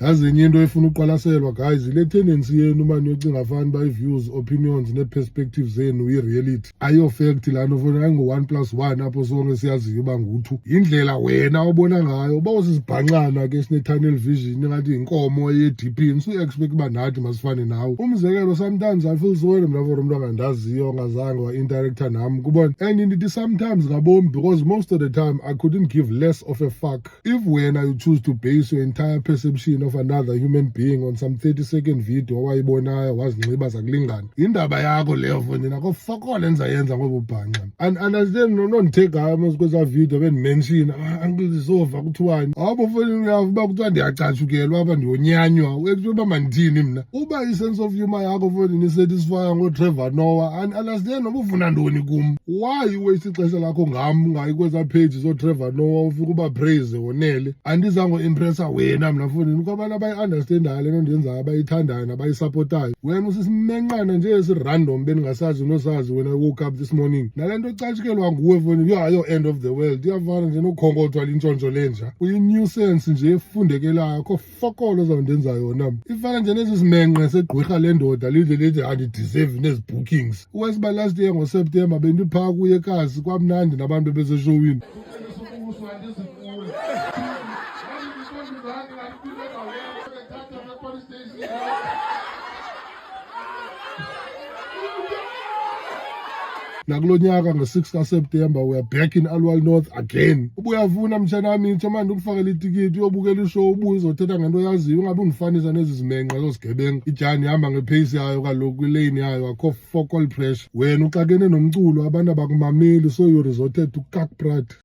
yazi enye into efuna uqwalaselwa guys ile tendency yenu manje yocinga afani views, opinions ne-perspectives zenu i-reality ayo fact lana ufuna ngo-1 + 1 apho sonke siyaziyo uba ngu-2 indlela wena obona ngayo uba usizibhanxana ke sine-tunnel vision engathi inkomo ye-DP su-expect uba nathi masifane nawe. Umzekelo sometimes I feel sorry mna for umuntu angandaziyo ongazange wa-interactor nami kubona and ndithi sometimes ngabomi because most of the time I couldn't give less of a fuck if wena you choose to base your entire perception of another human being on some 30-second video owayibonayo wazinxiba zakulingana indaba yakho leyo fo nina ko fuck all enzayenza ngoba ubhanxa and understand nondithega kweza video bendimention uncle Zisova kuthiwani abo foni uyavuba kuthiwa ndiyacatshukelwa apha ndiyonyanywa uexpect uba mandithini mna uba i-sense of humor yakho foni nisatisfya ngoTrevor Noah and understand noba ufuna ntoni kum why waste ixesha lakho ngam ungayi kweza page zoTrevor Noah ufika uba praise wonele andizange impressa wena mna foni ukwabantu abayi-understandayo le nto ndiyenzayo abayithandayo nabayisupportayo wena usisimenqana nje esirandom beningasazi nosazi when I woke up this morning nale nto catshukelwa nguwe foni yo end of the world iyafana nje nokhonkotha lintshontsho lenja uyi-nuisance nje efundekelayo kho fokolo ozawundenza yona ifana nje nesi simenqe segqwirha le ndoda lidle lithi andideserve nezi bookings uwesiba last year ngoSeptemba bendiphaa kuye ekazi kwamnandi nabantu beseshowini nakulo nyaka nge-6 kaSeptemba we are back in Aliwal North again. Ubuyavuna mtshanami ngitsho manje ukufakela itikiti uyobukela ishow ubuye uzothetha ngento oyaziyo ungabe undifanisa nezi zimenqa zosigebenga ijani ihamba ngepace yayo kaloku kwilane yayo akho focal pressure wena uxakene nomculo abantu abakumameli so you resorted to kakprat.